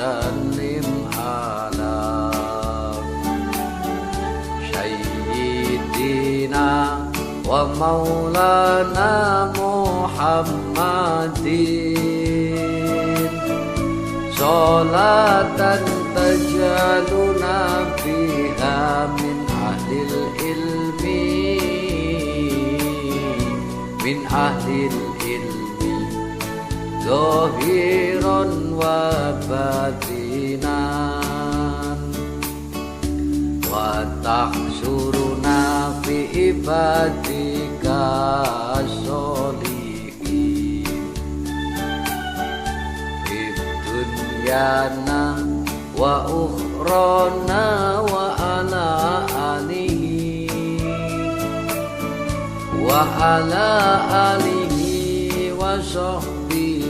وسلم على سيدنا ومولانا محمد صلاة تجعلنا فيها من أهل العلم ظاهرا وباطنا وتحشرنا في عبادك الصالحين في دنيانا وأخرانا وعلى آله وصحبه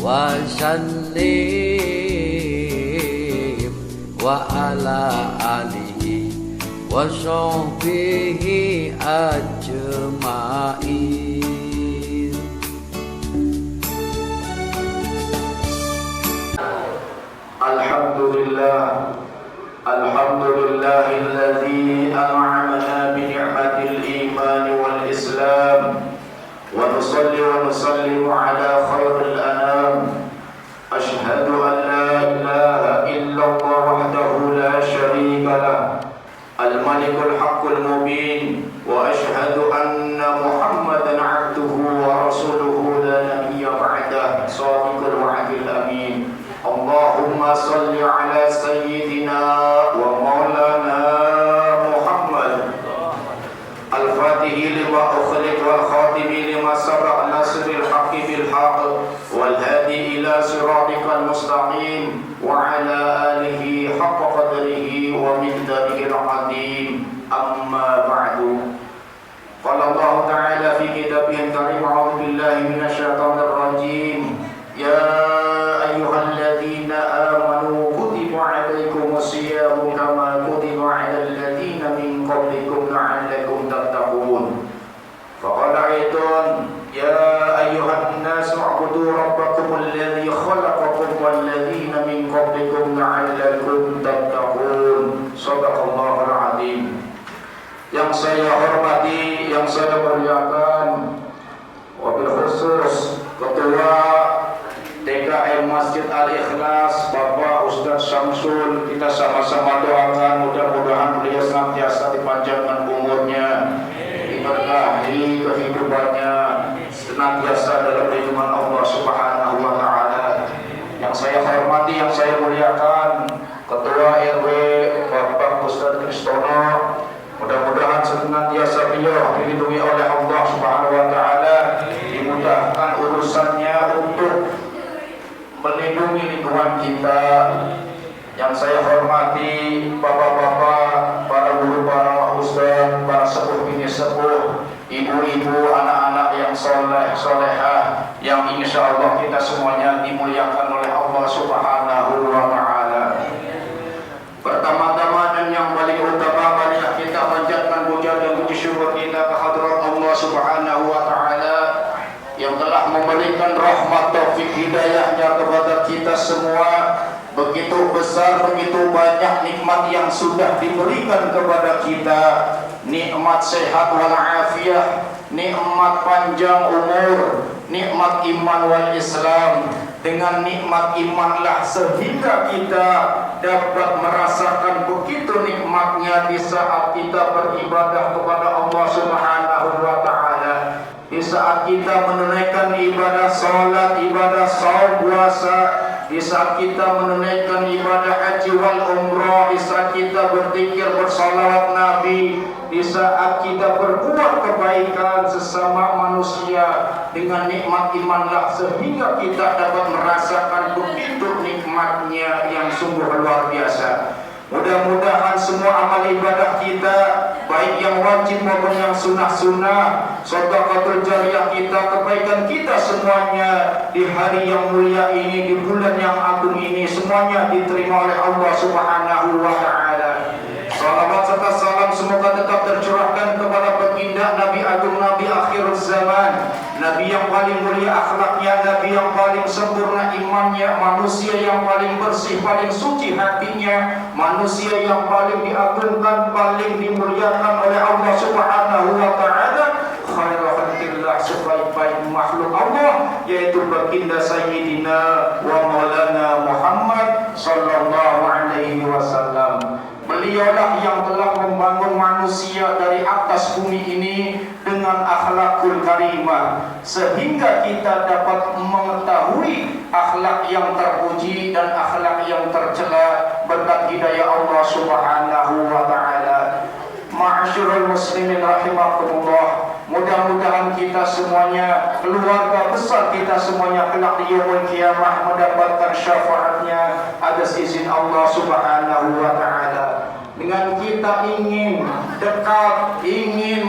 وسلم وعلى آله وصحبه أجمعين. الحمد لله الذي أنعمنا بنعمة الإيمان والإسلام ونصلي ونسلم على خير الأنام. أشهد أن لا إله إلا الله وحده لا شريك له الملك الحق المبين، وأشهد أن محمدا عبده ورسوله لا نبي بعده صادق الوعد الأمين. اللهم صل على سيدنا ومولانا محمد الفاتح لما أخلق والخاتم لما سبق ناصر الحق بالحق والهادي إلى صراطك المستقيم وعلى آله حق قدره ومقداره العظيم. أما بعد، قال الله تعالى في كتابه الكريم: أعوذ بالله من الشيطان الرجيم. يا أيها الذين آمنوا كتب عليكم الصيام كما كتب على الذين من قبلكم لعلكم تتقون. فقال أيضا: يا أيها الناس اعبدوا ربكم الذي خلقكم والذين من قبلكم لعلكم تتقون. صدق الله العظيم. Yang saya hormati, yang saya muliakan, wabil khusus Ketua TKM Masjid Al-Ikhlas Bapak Ustadz Syamsul, kita sama-sama doakan mudah-mudahan beliau senantiasa dipanjangkan umurnya, diberkahi kehidupannya, senantiasa dalam lindungan Allah Subhanahu wa Ta'ala. Yang saya hormati, yang saya muliakan, Ketua RW Bapak Ustadz Kristono, mudah-mudahan senantiasa beliau dilindungi oleh Allah Subhanahu wa Ta'ala, dimudahkan urusannya untuk melindungi lingkungan kita. Yang saya hormati bapak-bapak, para guru, para ustaz, para sepuh bini sepuh, ibu-ibu, anak-anak yang soleh solehah, yang insya Allah kita semuanya dimuliakan oleh Allah Subhanahu wa Ta'ala. Pertama-tama dan yang paling utama, marilah kita panjatkan puja dan puji syukur kita ke hadrat Allah Subhanahu wa Ta'ala yang telah memberikan rahmat taufik hidayahnya kepada kita semua. Begitu besar, begitu banyak nikmat yang sudah diberikan kepada kita. Nikmat sehat walafiat, nikmat panjang umur, nikmat iman wal Islam. Dengan nikmat imanlah sehingga kita dapat merasakan begitu nikmatnya di saat kita beribadah kepada Allah Subhanahu wa Ta'ala. Di saat kita menunaikan ibadah salat, ibadah saum puasa, di saat kita menunaikan ibadah haji wal umrah, di saat kita berzikir bersalawat Nabi, di saat kita berbuat kebaikan sesama manusia, dengan nikmat imanlah sehingga kita dapat merasakan begitu nikmatnya yang sungguh luar biasa. Mudah-mudahan semua amal ibadah kita, baik yang wajib maupun yang sunnah-sunnah, sedekahul jariyah kita, kebaikan kita semuanya di hari yang mulia ini, di bulan yang agung ini, semuanya diterima oleh Allah Subhanahu wa Ta'ala. Salawat serta salam semoga tetap tercurahkan kepada baginda baginda Nabi Agung, Nabi akhir zaman, Nabi yang paling mulia akhlaknya, Nabi yang paling sempurna imannya, manusia yang paling bersih, paling suci hatinya, manusia yang paling diagungkan, paling dimuliakan oleh Allah Subhanahu wa taala, khairul khalqillah, sebaik-baik makhluk Allah, yaitu baginda Sayyidina wa Maulana Muhammad sallallahu alaihi wasallam. Beliaulah yang telah membangun manusia dari atas bumi ini dengan akhlakul karimah, sehingga kita dapat mengetahui akhlak yang terpuji dan akhlak yang tercela berkat hidayah Allah Subhanahu wa taala. Ma'asyiral muslimin rahimakumullah, mudah-mudahan kita semuanya, keluarga besar kita semuanya kelak di yaumul qiyamah mendapatkan syafaatnya atas izin Allah Subhanahu wa taala. Dengan kita ingin dekat, ingin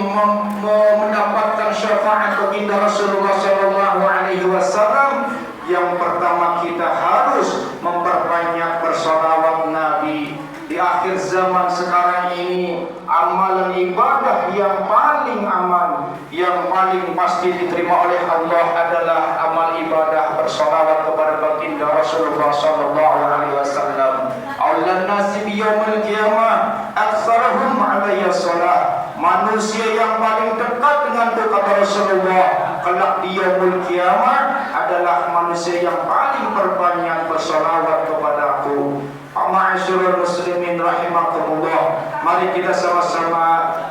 mendapatkan syafaat baginda Rasulullah sallallahu alaihi wasallam, yang pertama kita harus memperbanyak bersolawat Nabi. Di akhir zaman sekarang ini, amalan ibadah yang paling aman, yang paling pasti diterima oleh Allah adalah amal ibadah bersolawat kepada baginda Rasulullah sallallahu alaihi wasallam. Aulan nasi biyaumil qiyamah aktsarahum alaihi salat. Manusia yang paling dekat dengan kata Rasulullah kelak di yaumul qiyamah adalah manusia yang paling berbanyak bersolawat kepadaku. Ma'asyiral muslimin rahimakumullah, mari kita sama-sama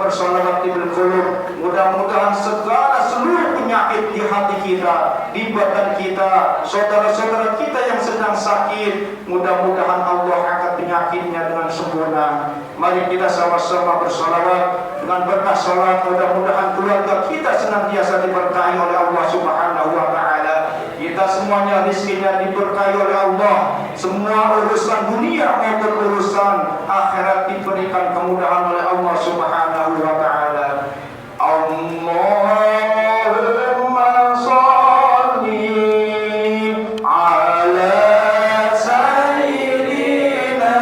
bersolawat bil qulub. Mudah-mudahan segala seluruh penyakit di hati kita, di badan kita, saudara-saudara kita yang sedang sakit, mudah-mudahan Allah angkat penyakitnya dengan sempurna. Mari kita sama-sama bersolawat. Dengan berkah salat, mudah-mudahan keluarga kita senantiasa diberkahi oleh Allah Subhanahu wa taala. Kita semuanya rizkinya diberkahi oleh Allah. Semua urusan dunia maupun urusan akhirat diberikan kemudahan oleh Allah Subhanahu wa taala. Allahumma shalli ala sayyidina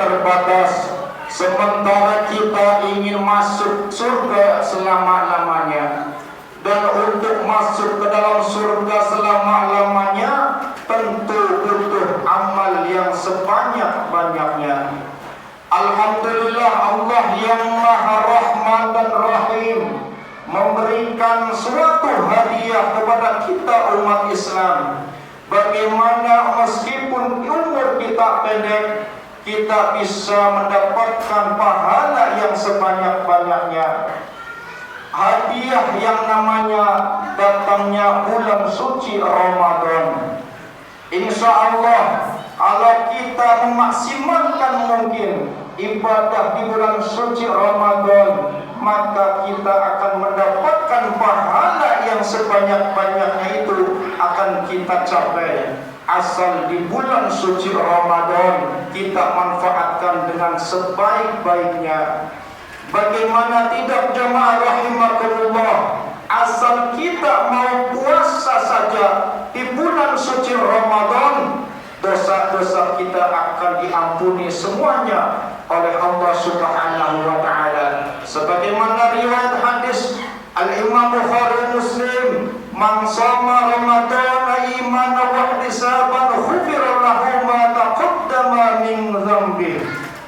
terbatas, sementara kita ingin masuk surga selama-lamanya. Dan untuk masuk ke dalam surga selama-lamanya tentu butuh amal yang sebanyak-banyaknya. Alhamdulillah, Allah yang Maha Rahman dan Rahim memberikan suatu hadiah kepada kita umat Islam. Bagaimana meskipun umur kita pendek, kita bisa mendapatkan pahala yang sebanyak-banyaknya. Hadiah yang namanya datangnya bulan suci Ramadan. Insya Allah kalau kita memaksimalkan mungkin ibadah di bulan suci Ramadan, maka kita akan mendapatkan pahala yang sebanyak-banyaknya itu akan kita capai. Asal di bulan suci Ramadan kita manfaatkan dengan sebaik-baiknya. Bagaimana tidak jemaah rahimakumullah, asal kita mau puasa saja di bulan suci Ramadan, dosa-dosa kita akan diampuni semuanya oleh Allah Subhanahu wa taala. Sebagaimana riwayat hadis Al-Imam Bukhari Muslim, "Man shoma Ramadan imanan wa ihtisaban ghufira lahu ma taqaddama min dzambi."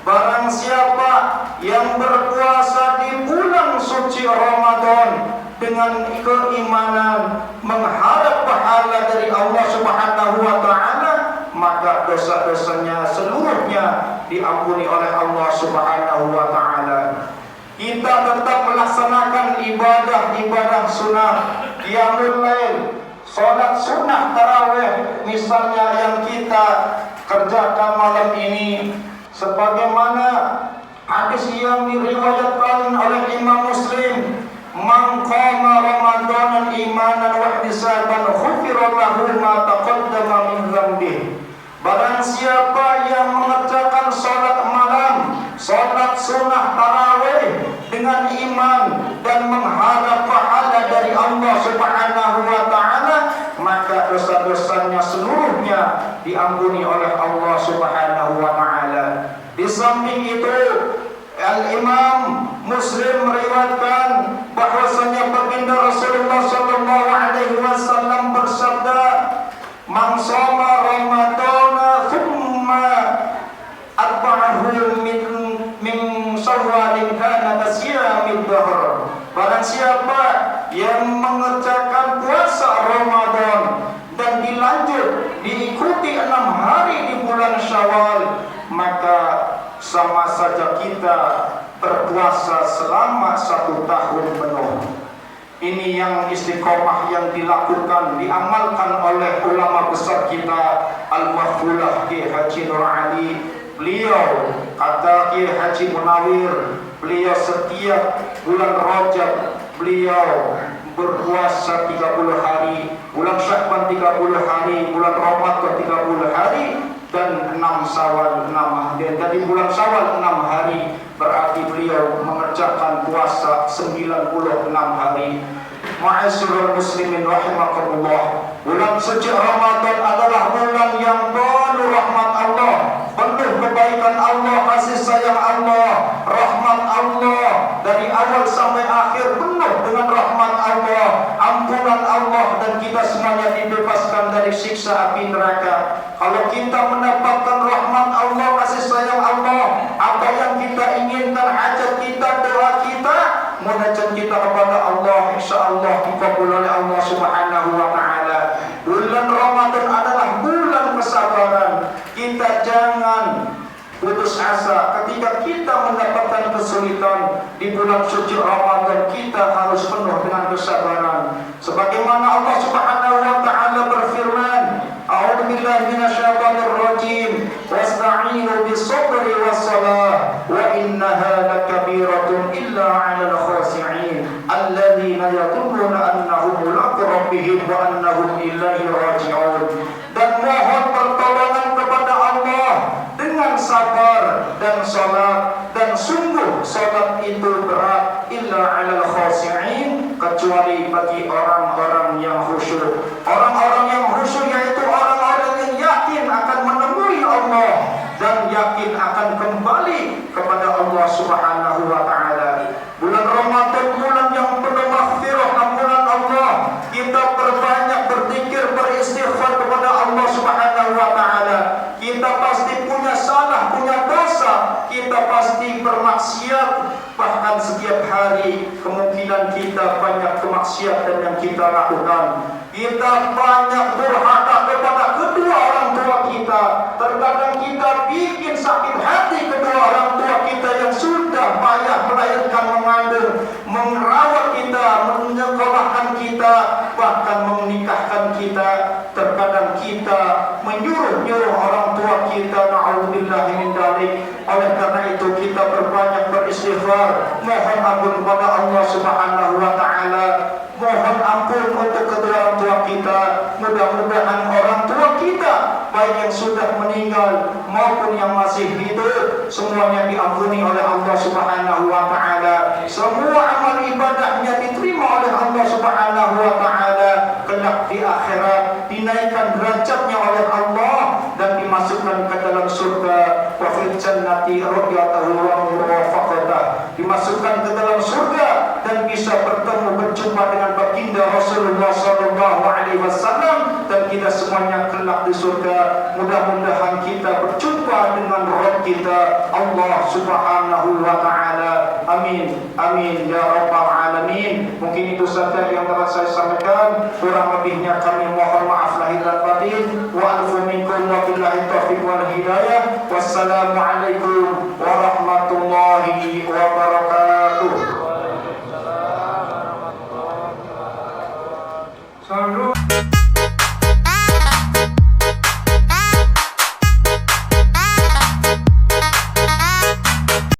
Barang siapa yang berpuasa di bulan suci Ramadan dengan keimanan, mengharap pahala dari Allah Subhanahu wa taala, maka dosa-dosanya seluruhnya diampuni oleh Allah Subhanahu wa taala. Kita tetap melaksanakan ibadah-ibadah sunnah, qiyamul lail, salat sunnah tarawih misalnya yang kita kerjakan malam ini, sebagaimana hadis yang diriwayatkan oleh Imam Muslim, "Man qama Ramadanan imanan wa ihtisaban ghufira lahu ma taqaddama min dzambihi." Barang siapa yang mengerjakan salat malam, salat sunnah tarawih dengan iman dan mengharap pahala dari Allah Subhanahu wa taala, maka dosa-dosanya seluruhnya diampuni oleh Allah Subhanahu wa taala. Di samping itu, Al-Imam Muslim meriwayatkan bahwasanya baginda Rasulullah sallallahu alaihi wasallam bersabda, "Man shoma Ramadana thumma atba'ahu min Syawalin kana kasyamid dahr." Barang siapa yang mengerjakan puasa Ramadan dan dilanjut diikuti 6 hari di bulan Syawal, maka sama saja kita berpuasa selama 1 tahun penuh. Ini yang istiqomah yang dilakukan, diamalkan oleh ulama besar kita, Al-Mahfulah Kiai Haji Nur Ali. Beliau, kata Kiai Haji Munawir, beliau setiap bulan Rajab beliau berpuasa 30 hari, bulan Sya'ban 30 hari, bulan Ramadan 30 hari, dan 6 Syawal 6 hari. Dari bulan Syawal 6 hari, berarti beliau mengerjakan puasa 96 hari. Ma'asyiral muslimin rahimakumullah, bulan suci Ramadan adalah bulan yang penuh rahmat Allah, penuh kebaikan Allah, kasih sayang Allah, rahmat Allah dari awal sampai akhir penuh dengan rahmat Allah, ampunan Allah, dan kita semuanya dibebaskan dari siksa api neraka. Kalau kita mendapatkan rahmat Allah, kasih sayang Allah, apa yang kita inginkan, hajat kita, doa kita, munajat kita kepada Allah, insyaallah dikabul oleh Allah Subhanahu wa taala. Bulan Ramadan adalah bulan kesabaran. Kita jangan putus asa ketika kita mendapatkan kesulitan di bulan suci Ramadan. Kita harus penuh dengan kesabaran. Sebagaimana Allah Subhanahu wa taala berfirman, "A'udzu billahi minasyaitonir rajim. Wasta'inu bis-sabri was-salah wa innaha lakabiratun illa 'alal khashi'in alladzina yadhunnuna annahum mulaqu rabbihim wa annahum ilaihi raji'un." Dan mohon pertolongan kepada Allah dengan sabar dan salat, dan sungguh salat itu berat, illa 'alal khashi'in, kecuali bagi orang-orang yang khusyuk. Orang-orang yang khusyuk yaitu orang-orang yang yakin akan menemui Allah dan yakin akan kembali kepada Allah Subhanahu wa taala. Bulan Ramadan bulan yang penuh maghfirah, ampunan Allah. Kita berbanyak berzikir, beristighfar kepada Allah Subhanahu wa taala. Kita pasti punya salah, punya dosa, kita pasti bermaksiat. Bahkan setiap hari kemungkinan kita banyak kemaksiatan yang kita lakukan. Kita banyak durhaka kepada kedua orang tua kita. Terkadang kita bikin sakit hati kedua orang tua kita yang sudah payah melahirkan, mengandung, merawat kita, menyekolahkan kita, bahkan menikahkan kita. Terkadang kita Mohon ampun untuk kedua orang tua kita. Mudah-mudahan orang tua kita, baik yang sudah meninggal maupun yang masih hidup, semuanya diampuni oleh Allah Subhanahu wa taala. Semua amal ibadahnya diterima oleh Allah Subhanahu wa taala. Kelak di akhirat dinaikkan derajatnya oleh Allah dan dimasukkan ke dalam surga. Wa fil jannati radiyallahu wa murafaqatah. Dimasukkan ke dalam surga dan bisa bertemu berjumpa dengan baginda Rasulullah sallallahu alaihi wasallam, dan kita semuanya kelak di surga. Mudah-mudahan kita berjumpa dengan Rabb kita Allah Subhanahu wa taala. Amin. Amin ya rabbal alamin. Mungkin itu saja yang dapat saya sampaikan. Kurang lebihnya kami mohon maaf lahir dan batin. Wa afu minkum wa billahi taufiq wal hidayah. Wassalamualaikum warahmatullahi wabarakatuh. Salud.